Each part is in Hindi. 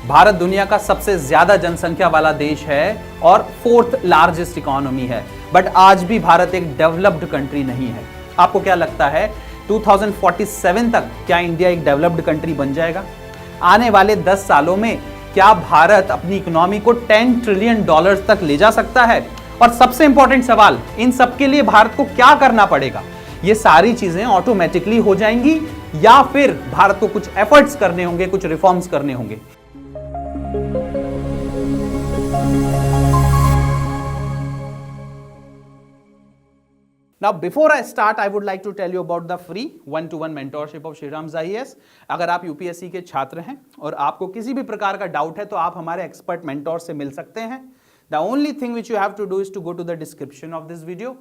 भारत दुनिया का सबसे ज्यादा जनसंख्या वाला देश है और फोर्थ लार्जेस्ट इकोनॉमी है, बट आज भी भारत एक डेवलप्ड कंट्री नहीं है। आपको क्या लगता है 2047 तक क्या इंडिया एक डेवलप्ड कंट्री बन जाएगा? आने वाले 10 सालों में क्या भारत अपनी इकोनॉमी को 10 ट्रिलियन डॉलर्स तक ले जा सकता है? और सबसे इंपॉर्टेंट सवाल, इन सबके लिए भारत को क्या करना पड़ेगा? ये सारी चीजें ऑटोमेटिकली हो जाएंगी या फिर भारत को कुछ एफर्ट्स करने होंगे, कुछ रिफॉर्म्स करने होंगे? Now, before I start, I would like to tell you about the free one-to-one mentorship of Shriram IAS. अगर आप यूपीएससी के छात्र हैं और आपको किसी भी प्रकार का डाउट है तो आप हमारे एक्सपर्ट मेंटोर से मिल सकते हैं। The only thing which you have to do is to go to the description of this video,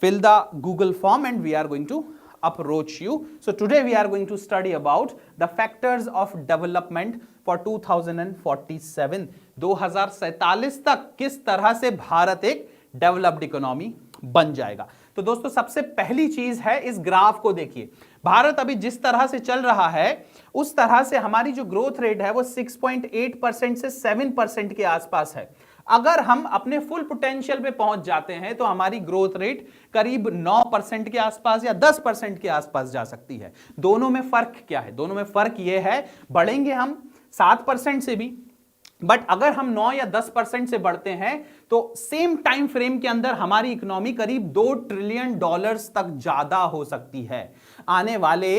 fill the Google form, and we are going to approach you. So today we are going to study about the factors of development for 2047. 2047 तक किस तरह से भारत एक डेवलप्ड इकोनॉमी बन जाएगा। तो दोस्तों सबसे पहली चीज है, इस ग्राफ को देखिए। भारत अभी जिस तरह से चल रहा है उस तरह से हमारी जो ग्रोथ रेट है वो 6.8% से 7% के आसपास है। अगर हम अपने फुल पोटेंशियल पे पहुंच जाते हैं तो हमारी ग्रोथ रेट करीब 9% के आसपास या 10% के आसपास जा सकती है। दोनों में फर्क क्या है? दोनों में फर्क यह है, बढ़ेंगे हम 7% से भी, बट अगर हम 9 या 10% से बढ़ते हैं तो सेम टाइम फ्रेम के अंदर हमारी इकोनॉमी करीब 2 ट्रिलियन डॉलर्स तक ज्यादा हो सकती है। आने वाले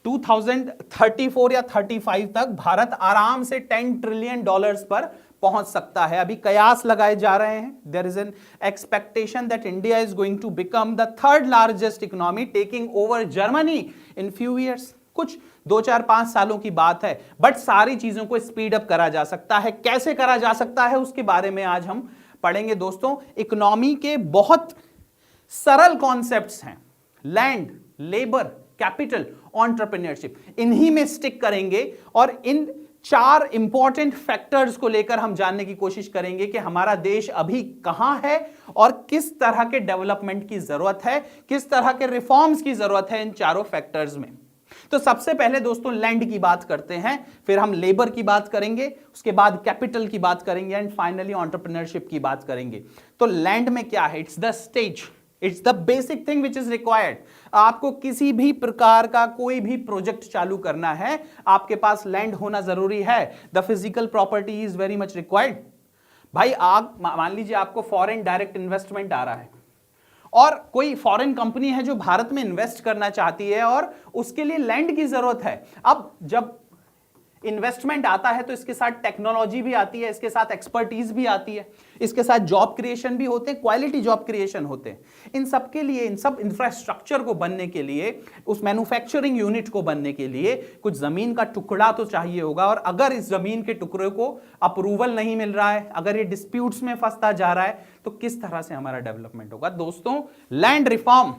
2034 या 35 तक भारत आराम से 10 ट्रिलियन डॉलर्स पर पहुंच सकता है। अभी कयास लगाए जा रहे हैं। There is an expectation that India is going to become the third largest economy, taking over Germany in few years. कुछ 2, 4, 5 सालों की बात है, बट सारी चीजों को स्पीड अप करा जा सकता है। कैसे करा जा सकता है उसके बारे में आज हम पढ़ेंगे। दोस्तों इकोनॉमी के बहुत सरल कॉन्सेप्ट्स हैं, लैंड, लेबर, कैपिटल, एंटरप्रेन्योरशिप, इन्हीं में स्टिक करेंगे और इन 4 इंपॉर्टेंट फैक्टर्स को लेकर हम जानने की कोशिश करेंगे कि हमारा देश अभी कहां है और किस तरह के डेवलपमेंट की जरूरत है, किस तरह के रिफॉर्म्स की जरूरत है इन चारों फैक्टर्स में। तो सबसे पहले दोस्तों लैंड की बात करते हैं, फिर हम लेबर की बात करेंगे, उसके बाद कैपिटल की बात करेंगे एंड फाइनली एंटरप्रेन्योरशिप की बात करेंगे। तो लैंड में क्या है? It's the stage, it's the basic thing which is required. आपको किसी भी प्रकार का कोई भी प्रोजेक्ट चालू करना है, आपके पास लैंड होना जरूरी है। The physical property is very much required. भाई आप मान लीजिए आपको फॉरेन डायरेक्ट इन्वेस्टमेंट आ रहा है और कोई फॉरेन कंपनी है जो भारत में इन्वेस्ट करना चाहती है और उसके लिए लैंड की जरूरत है। अब जब इन्वेस्टमेंट आता है तो इसके साथ टेक्नोलॉजी भी आती है, इसके साथ एक्सपर्टीज भी आती है, इसके साथ जॉब क्रिएशन भी होते हैं, क्वालिटी जॉब क्रिएशन होते हैं। इन सब के लिए, इन सब इंफ्रास्ट्रक्चर को बनने के लिए, उस मैन्युफैक्चरिंग यूनिट को बनने के लिए कुछ जमीन का टुकड़ा तो चाहिए होगा। और अगर इस जमीन के टुकड़े को अप्रूवल नहीं मिल रहा है, अगर ये डिस्प्यूट्स में फंसता जा रहा है, तो किस तरह से हमारा डेवलपमेंट होगा? दोस्तों लैंड रिफॉर्म,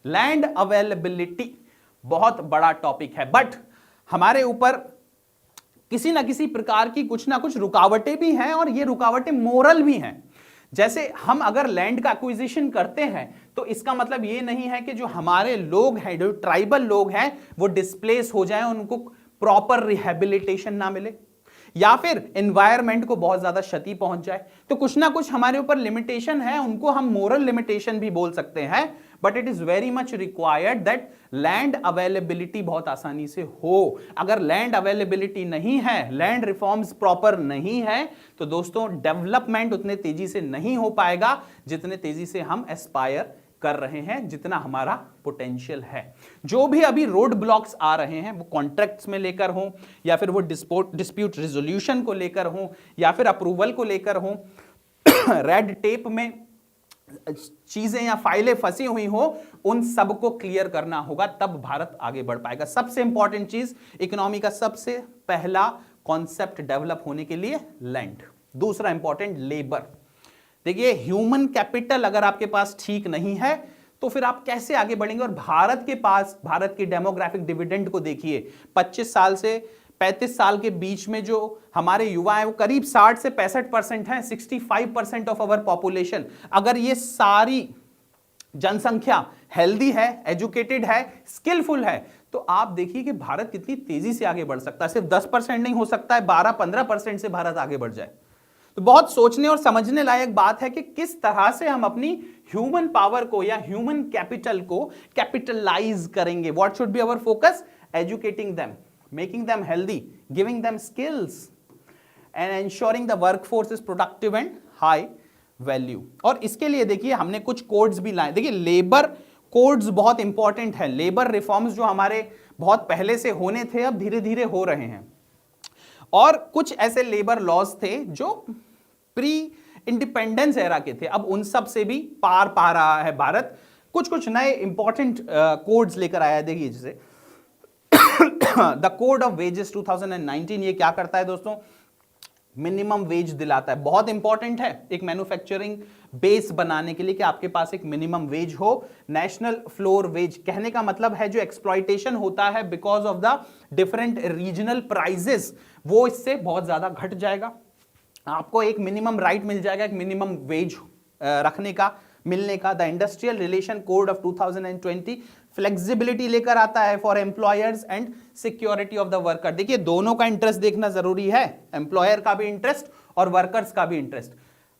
लैंड अवेलेबिलिटी बहुत बड़ा टॉपिक है, बट हमारे ऊपर किसी ना किसी प्रकार की कुछ ना कुछ रुकावटें भी हैं और ये रुकावटें मोरल भी हैं। जैसे हम अगर लैंड का एक्विजिशन करते हैं तो इसका मतलब ये नहीं है कि जो हमारे लोग हैं, जो ट्राइबल लोग हैं, वो डिस्प्लेस हो जाएं, उनको प्रॉपर रिहेबिलिटेशन ना मिले या फिर एनवायरनमेंट को बहुत ज्यादा क्षति पहुंच जाए। तो कुछ ना कुछ हमारे ऊपर लिमिटेशन है, उनको हम मोरल लिमिटेशन भी बोल सकते हैं, but it is very much required that land availability बहुत आसानी से हो। अगर लैंड अवेलेबिलिटी नहीं है, लैंड रिफॉर्म्स प्रॉपर नहीं है, तो दोस्तों डेवलपमेंट उतने तेजी से नहीं हो पाएगा जितने तेजी से हम एस्पायर कर रहे हैं, जितना हमारा पोटेंशियल है। जो भी अभी रोड ब्लॉक्स आ रहे हैं, वो कॉन्ट्रैक्ट्स में लेकर हो या फिर वो डिस्प्यूट रिजोल्यूशन को लेकर हो या फिर अप्रूवल को लेकर हो, रेड टेप में चीजें या फाइलें फंसी हुई हो, उन सबको क्लियर करना होगा, तब भारत आगे बढ़ पाएगा। सबसे इंपॉर्टेंट चीज, इकोनॉमी का सबसे पहला कॉन्सेप्ट डेवलप होने के लिए लैंड। दूसरा इंपॉर्टेंट लेबर। देखिए ह्यूमन कैपिटल अगर आपके पास ठीक नहीं है तो फिर आप कैसे आगे बढ़ेंगे? और भारत के पास, भारत की डेमोग्राफिक डिविडेंड को देखिए, 25 साल से 35 साल के बीच में जो हमारे युवा हैं वो करीब 60 से 65% हैं, 65% ऑफ अवर पॉपुलेशन। अगर ये सारी जनसंख्या हेल्दी है, एजुकेटेड है, स्किलफुल है, तो आप देखिए कि भारत कितनी तेजी से आगे बढ़ सकता है। सिर्फ 10% नहीं हो सकता है, 12-15% से भारत आगे बढ़ जाए। तो बहुत सोचने और समझने लायक बात है कि किस तरह से हम अपनी ह्यूमन पावर को या ह्यूमन कैपिटल को कैपिटलाइज करेंगे। What should be our focus? Educating them, making them healthy, giving them skills and ensuring the workforce is productive and high value. और इसके लिए देखिए हमने कुछ कोड्स भी लाए। देखिए लेबर कोड्स बहुत इंपॉर्टेंट है। लेबर रिफॉर्म्स जो हमारे बहुत पहले से होने थे अब धीरे धीरे हो रहे हैं, और कुछ ऐसे लेबर लॉज थे जो प्री इंडिपेंडेंस एरा के थे, अब उन सब से भी पार पा रहा है भारत। कुछ कुछ नए इंपॉर्टेंट कोड्स लेकर आया है। देखिए जैसे द कोड ऑफ वेजेस 2019, ये क्या करता है दोस्तों? मिनिमम वेज दिलाता है। बहुत इंपॉर्टेंट है एक मैन्युफैक्चरिंग बेस बनाने के लिए कि आपके पास एक मिनिमम वेज हो। नेशनल फ्लोर वेज कहने का मतलब है जो एक्सप्लॉइटेशन होता है because of the different regional prices, वो इससे बहुत ज्यादा घट जाएगा। आपको एक मिनिमम राइट मिल जाएगा, एक मिनिमम वेज रखने का, मिलने का। The industrial relation code of 2020 flexibility लेकर आता है for employers and security of the worker. देखिए दोनों का इंटरेस्ट देखना जरूरी है, एम्प्लॉयर का भी इंटरेस्ट और वर्कर्स का भी इंटरेस्ट।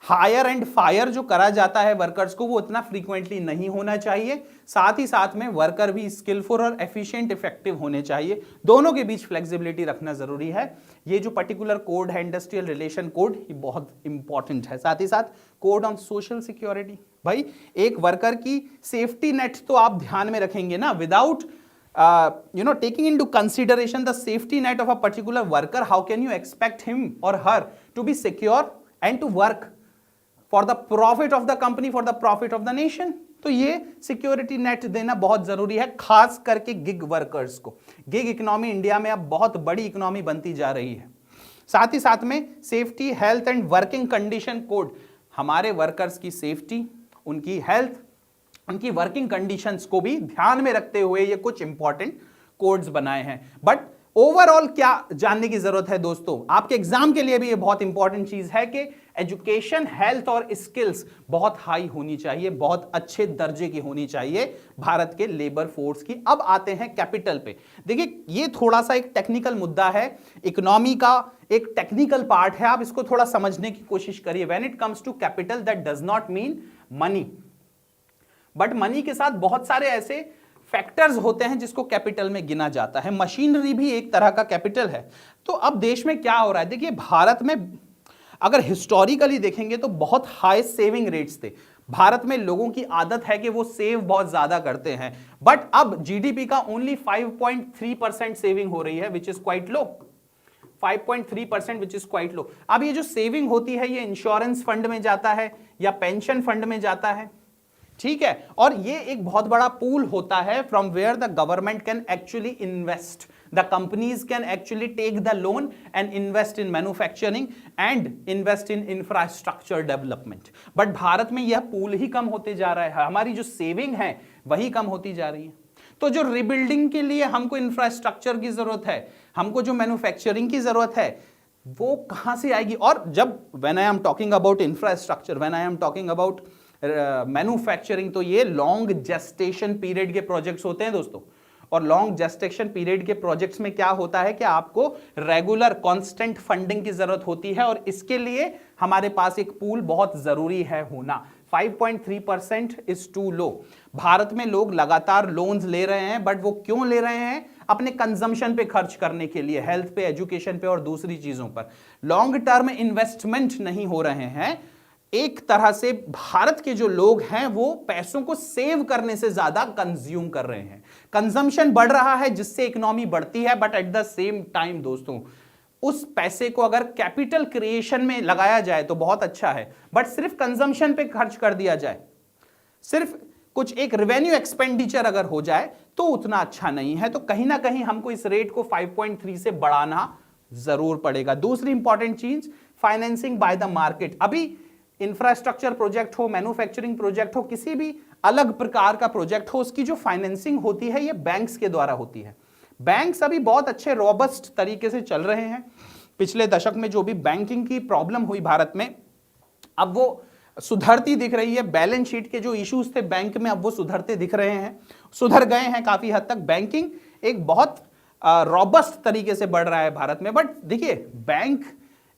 हायर एंड फायर जो करा जाता है वर्कर्स को, वो इतना फ्रीक्वेंटली नहीं होना चाहिए। साथ ही साथ में वर्कर भी स्किलफुल और एफिशिएंट इफेक्टिव होने चाहिए। दोनों के बीच फ्लेक्सिबिलिटी रखना जरूरी है। ये जो पर्टिकुलर कोड है इंडस्ट्रियल रिलेशन कोड, ये बहुत इंपॉर्टेंट है। साथ ही साथ कोड ऑन सोशल सिक्योरिटी, भाई एक वर्कर की सेफ्टी नेट तो आप ध्यान में रखेंगे ना। Without taking into consideration the safety net of a particular worker, how can you expect him or her to be secure and to work for the profit of the company, for the profit of the nation? तो ये सिक्योरिटी नेट देना बहुत जरूरी है, खास करके गिग वर्कर्स को। गिग इकोनॉमी इंडिया में अब बहुत बड़ी इकोनॉमी बनती जा रही है। साथ ही साथ में safety, health and working condition code, हमारे वर्कर्स की सेफ्टी, उनकी हेल्थ, उनकी वर्किंग कंडीशंस को भी ध्यान में रखते हुए ये कुछ इंपॉर्टेंट कोड्स बनाए हैं। बट ओवरऑल क्या जानने की जरूरत है दोस्तों? आपके एग्जाम के लिए भी ये बहुत इंपॉर्टेंट चीज है कि एजुकेशन, हेल्थ और स्किल्स बहुत हाई होनी चाहिए, बहुत अच्छे दर्जे की होनी चाहिए भारत के लेबर फोर्स की। अब आते हैं कैपिटल पे। देखिए ये थोड़ा सा एक टेक्निकल मुद्दा है, इकोनॉमी का एक टेक्निकल पार्ट है, आप इसको थोड़ा समझने की कोशिश करिए। When it comes to capital, that does not mean money, but money के साथ बहुत सारे ऐसे फैक्टर्स होते हैं जिसको कैपिटल में गिना जाता है। मशीनरी भी एक तरह का कैपिटल है। तो अब देश में क्या हो रहा है? देखिए भारत में अगर हिस्टोरिकली देखेंगे तो बहुत हाई सेविंग रेट्स थे। भारत में लोगों की आदत है कि वो सेव बहुत ज्यादा करते हैं, बट अब जीडीपी का ओनली 5.3% सेविंग हो रही है, which is quite low. 5.3% which is quite low. अब ये जो सेविंग होती है ये इंश्योरेंस फंड में जाता है या पेंशन फंड में जाता है, ठीक है। और ये एक बहुत बड़ा पूल होता है from where the government can actually invest, the companies can actually take the loan and invest in manufacturing and invest in infrastructure development. But Bharat में यह पूल ही कम होते जा रहा है, हमारी जो सेविंग है वही कम होती जा रही है। तो जो रिबिल्डिंग के लिए हमको इंफ्रास्ट्रक्चर की जरूरत है, हमको जो मैन्युफैक्चरिंग की जरूरत है, वो कहां से आएगी? और जब when I am talking about infrastructure, when I am talking about manufacturing, तो ये लॉन्ग जेस्टेशन पीरियड के प्रोजेक्ट्स होते हैं दोस्तों। और लॉन्ग जेस्टेशन पीरियड के प्रोजेक्ट्स में क्या होता है कि आपको रेगुलर कांस्टेंट फंडिंग की जरूरत होती है, और इसके लिए हमारे पास एक पूल बहुत जरूरी है होना। 5.3% इज टू लो। भारत में लोग लगातार लोन्स ले रहे हैं, बट वो क्यों ले रहे हैं? अपने कंजम्पशन पे खर्च करने के लिए, हेल्थ पे, एजुकेशन पे और दूसरी चीजों पर। लॉन्ग टर्म इन्वेस्टमेंट नहीं हो रहे हैं। एक तरह से भारत के जो लोग हैं वो पैसों को सेव करने से ज्यादा कंज्यूम कर रहे हैं। कंजम्पशन बढ़ रहा है जिससे इकोनॉमी बढ़ती है, but at the same time दोस्तों उस पैसे को अगर कैपिटल क्रिएशन में लगाया जाए तो बहुत अच्छा है, बट सिर्फ कंजम्पशन पे खर्च कर दिया जाए, सिर्फ कुछ एक रेवेन्यू एक्सपेंडिचर अगर हो जाए तो उतना अच्छा नहीं है। तो कहीं ना कहीं हमको इस रेट को 5.3 से बढ़ाना जरूर पड़ेगा। दूसरी इंपॉर्टेंट चीज, फाइनेंसिंग बाय द मार्केट। अभी इंफ्रास्ट्रक्चर प्रोजेक्ट हो, मैन्युफैक्चरिंग प्रोजेक्ट हो, किसी भी अलग प्रकार का प्रोजेक्ट हो, उसकी जो फाइनेंसिंग होती है ये बैंक्स के द्वारा होती है। बैंक्स अभी बहुत अच्छे रॉबस्ट तरीके से चल रहे हैं। पिछले दशक में जो भी बैंकिंग की प्रॉब्लम हुई भारत में, अब वो सुधरती दिख रही है। बैलेंस शीट के जो इश्यूज थे बैंक में, अब वो सुधरते दिख रहे हैं, सुधर गए हैं काफी हद तक। बैंकिंग एक बहुत रॉबस्ट तरीके से बढ़ रहा है भारत में। बट देखिए, बैंक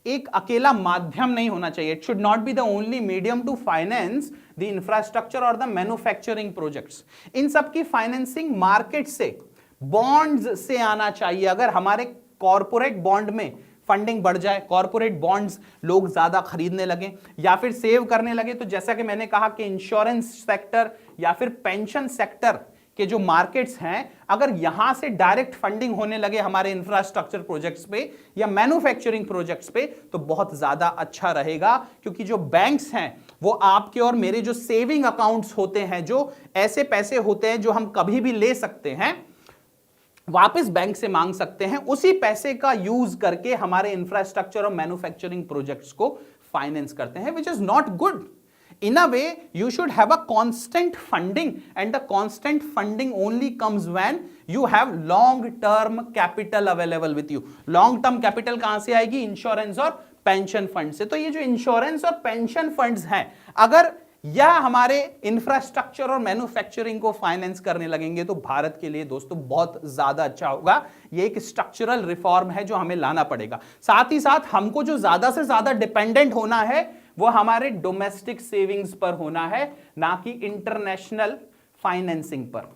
एक अकेला माध्यम नहीं होना चाहिए। It should not be the only medium to finance the infrastructure और द मैन्युफैक्चरिंग प्रोजेक्ट्स। इन सब की फाइनेंसिंग मार्केट से, बॉन्ड्स से आना चाहिए। अगर हमारे कॉर्पोरेट बॉन्ड में फंडिंग बढ़ जाए, कॉर्पोरेट बॉन्ड्स लोग ज्यादा खरीदने लगे या फिर सेव करने लगे, तो जैसा कि मैंने कहा कि इंश्योरेंस सेक्टर या फिर पेंशन सेक्टर के जो मार्केट्स हैं, अगर यहां से डायरेक्ट फंडिंग होने लगे हमारे इंफ्रास्ट्रक्चर प्रोजेक्ट्स पे या मैन्युफैक्चरिंग प्रोजेक्ट्स पे, तो बहुत ज्यादा अच्छा रहेगा। क्योंकि जो बैंक्स हैं वो आपके और मेरे जो सेविंग अकाउंट्स होते हैं, जो ऐसे पैसे होते हैं जो हम कभी भी ले सकते हैं, वापस बैंक से मांग सकते हैं, उसी पैसे का यूज करके हमारे इंफ्रास्ट्रक्चर और मैन्युफैक्चरिंग प्रोजेक्ट्स को फाइनेंस करते हैं, which is not good. In a way, you should have a constant funding, and the constant funding only comes when you have long-term capital available with you. Long-term capital कहां से आएगी? इंश्योरेंस और पेंशन फंड से. तो ये जो इंश्योरेंस और पेंशन फंड्स हैं, अगर यह हमारे इंफ्रास्ट्रक्चर और मैन्युफैक्चरिंग को फाइनेंस करने लगेंगे तो भारत के लिए दोस्तों बहुत ज्यादा अच्छा होगा. ये एक स्ट्रक्चरल रिफॉर्म है जो हमें लाना पड़ेगा. साथ ही साथ हमको जो ज्यादा से ज्यादा डिपेंडेंट होना है वो हमारे डोमेस्टिक सेविंग्स पर होना है, ना कि इंटरनेशनल फाइनेंसिंग पर.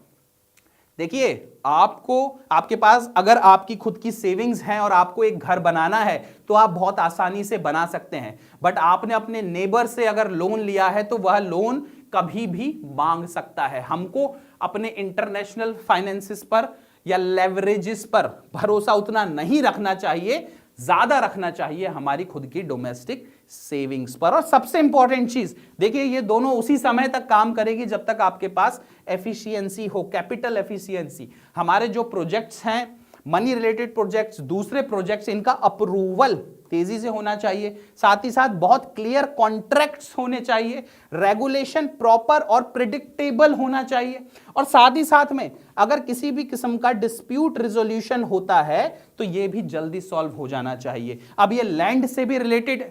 देखिए, आपके पास अगर आपकी खुद की सेविंग्स हैं और आपको एक घर बनाना है तो आप बहुत आसानी से बना सकते हैं. बट आपने अपने नेबर से अगर लोन लिया है तो वह लोन कभी भी मांग सकता है. हमको अपने इंटरनेशनल फाइनेंसिस पर या लेवरेजेस पर भरोसा उतना नहीं रखना चाहिए, ज्यादा रखना चाहिए हमारी खुद की डोमेस्टिक सेविंग्स पर. और सबसे इंपॉर्टेंट चीज देखिए, ये दोनों उसी समय तक काम करेगी जब तक आपके पास एफिशिएंसी हो, कैपिटल एफिशिएंसी. हमारे जो प्रोजेक्ट्स हैं, मनी रिलेटेड प्रोजेक्ट्स, दूसरे प्रोजेक्ट्स, इनका अप्रूवल तेजी से होना चाहिए. साथ ही साथ बहुत क्लियर कॉन्ट्रैक्ट्स होने चाहिए, रेगुलेशन प्रॉपर और प्रिडिक्टेबल होना चाहिए. और साथ ही साथ में अगर किसी भी किस्म का डिस्प्यूट रिजोल्यूशन होता है तो यह भी जल्दी सॉल्व हो जाना चाहिए. अब ये लैंड से भी रिलेटेड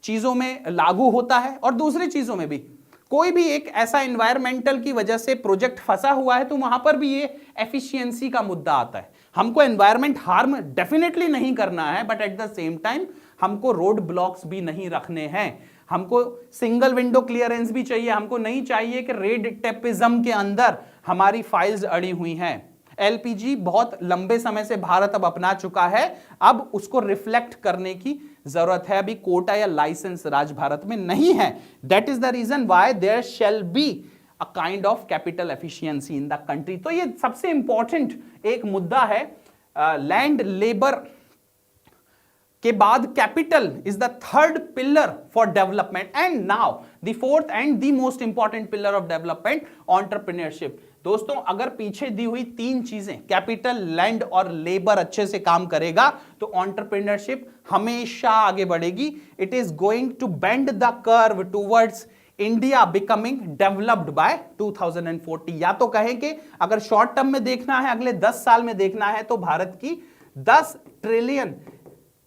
चीजों में लागू होता है और दूसरी चीजों में भी. कोई भी एक ऐसा एनवायरमेंटल की वजह से प्रोजेक्ट फंसा हुआ है तो वहां पर भी ये एफिशिएंसी का मुद्दा आता है. हमको एनवायरमेंट हार्म डेफिनेटली नहीं करना है, but at the same time हमको रोड ब्लॉक्स भी नहीं रखने हैं. हमको सिंगल विंडो क्लियरेंस भी चाहिए. हमको नहीं चाहिए कि रेड टेपिज्म के अंदर हमारी फाइल्स अड़ी हुई हैं. एलपीजी बहुत लंबे समय से भारत अब अपना चुका है, अब उसको रिफ्लेक्ट करने की जरूरत है. अभी कोटा या लाइसेंस राज भारत में नहीं है. That is the reason why there shall be a kind of capital efficiency in the country. तो ये सबसे इंपॉर्टेंट एक मुद्दा है. लैंड लेबर के बाद capital is the third pillar for development, and now the fourth and the most important pillar of development, entrepreneurship. दोस्तों, अगर पीछे दी हुई तीन चीजें कैपिटल, लैंड और लेबर अच्छे से काम करेगा तो एंटरप्रेन्योरशिप हमेशा आगे बढ़ेगी. It is going to bend the curve towards India becoming developed by 2040. या तो कहें कि अगर शॉर्ट टर्म में देखना है, अगले 10 साल में देखना है, तो भारत की 10 ट्रिलियन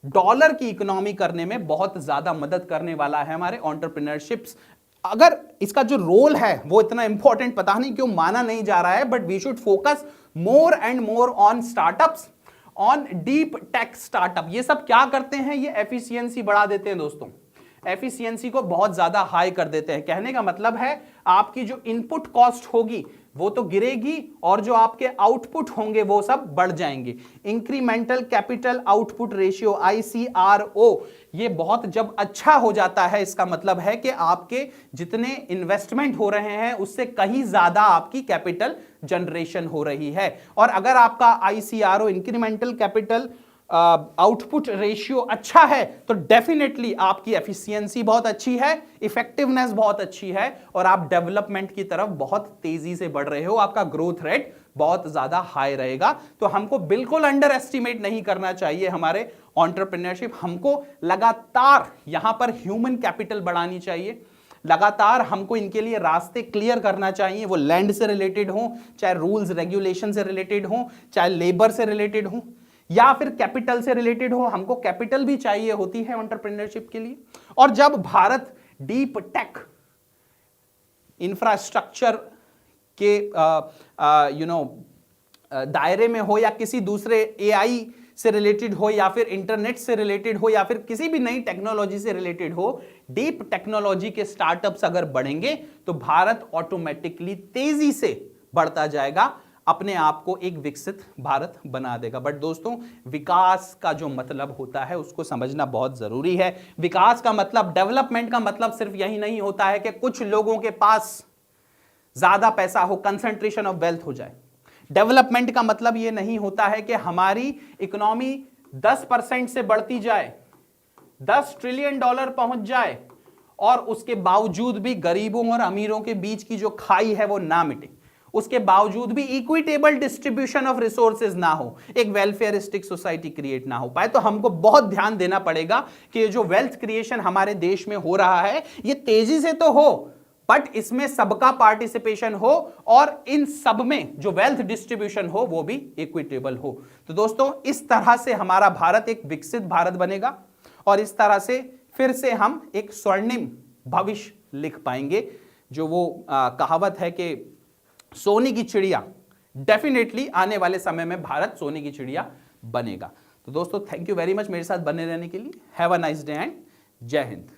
डॉलर की इकोनॉमी करने में बहुत ज्यादा मदद करने वाला है हमारे एंटरप्रेन्योरशिप्स. अगर इसका जो रोल है वो इतना इंपॉर्टेंट पता नहीं क्यों माना नहीं जा रहा है, but we should focus more and more on startups, on deep tech startup. ये सब क्या करते हैं? ये एफिशिएंसी बढ़ा देते हैं दोस्तों. एफिशिएंसी को बहुत ज्यादा हाई कर देते हैं. कहने का मतलब है आपकी जो इनपुट कॉस्ट होगी वो तो गिरेगी और जो आपके आउटपुट होंगे वो सब बढ़ जाएंगे. Incremental capital output ratio, ICRO, ये बहुत जब अच्छा हो जाता है, इसका मतलब है कि आपके जितने इन्वेस्टमेंट हो रहे हैं उससे कहीं ज्यादा आपकी कैपिटल जनरेशन हो रही है. और अगर आपका ICRO, incremental capital output ratio अच्छा है तो डेफिनेटली आपकी एफिशिएंसी बहुत अच्छी है, इफेक्टिवनेस बहुत अच्छी है और आप डेवलपमेंट की तरफ बहुत तेजी से बढ़ रहे हो. आपका ग्रोथ रेट बहुत ज्यादा हाई रहेगा. तो हमको बिल्कुल अंडर एस्टिमेट नहीं करना चाहिए हमारे एंटरप्रेन्योरशिप. हमको लगातार यहां पर ह्यूमन कैपिटल बढ़ानी चाहिए. लगातार हमको इनके लिए रास्ते क्लियर करना चाहिए. वो लैंड से रिलेटेड हो, चाहे रूल्स रेगुलेशन से रिलेटेड हो, चाहे लेबर से रिलेटेड हो, या फिर कैपिटल से रिलेटेड हो. हमको कैपिटल भी चाहिए होती है एंटरप्रेन्योरशिप के लिए. और जब भारत डीप टेक इंफ्रास्ट्रक्चर के दायरे में हो या किसी दूसरे एआई से रिलेटेड हो या फिर इंटरनेट से रिलेटेड हो या फिर किसी भी नई टेक्नोलॉजी से रिलेटेड हो, डीप टेक्नोलॉजी के स्टार्टअप्स अगर बढ़ेंगे तो भारत ऑटोमेटिकली तेजी से बढ़ता जाएगा, अपने आप को एक विकसित भारत बना देगा। बट दोस्तों, विकास का जो मतलब होता है उसको समझना बहुत जरूरी है। विकास का मतलब, डेवलपमेंट का मतलब सिर्फ यही नहीं होता है कि कुछ लोगों के पास ज्यादा पैसा हो, कंसंट्रेशन ऑफ वेल्थ हो जाए। डेवलपमेंट का मतलब यह नहीं होता है कि हमारी इकोनॉमी 10% से बढ़ती जाए, $10 ट्रिलियन पहुंच जाए और उसके बावजूद भी गरीबों और अमीरों के बीच की जो खाई है वो ना मिटे, उसके बावजूद भी इक्विटेबल डिस्ट्रीब्यूशन ऑफ रिसोर्सेज ना हो, एक वेलफेयरिस्टिक सोसाइटी क्रिएट ना हो पाए। तो हमको बहुत ध्यान देना पड़ेगा कि ये जो वेल्थ क्रिएशन हमारे देश में हो रहा है ये तेजी से तो हो, बट इसमें सबका पार्टिसिपेशन हो और इन सब में जो वेल्थ डिस्ट्रीब्यूशन हो वो भी इक्विटेबल हो। तो दोस्तों, इस तरह से हमारा भारत एक विकसित भारत बनेगा और इस तरह से फिर से हम एक स्वर्णिम भविष्य लिख पाएंगे। जो वो कहावत है कि सोने की चिड़िया, डेफिनेटली आने वाले समय में भारत सोने की चिड़िया बनेगा। तो दोस्तों, थैंक यू वेरी मच मेरे साथ बने रहने के लिए। Have a nice day and जय हिंद।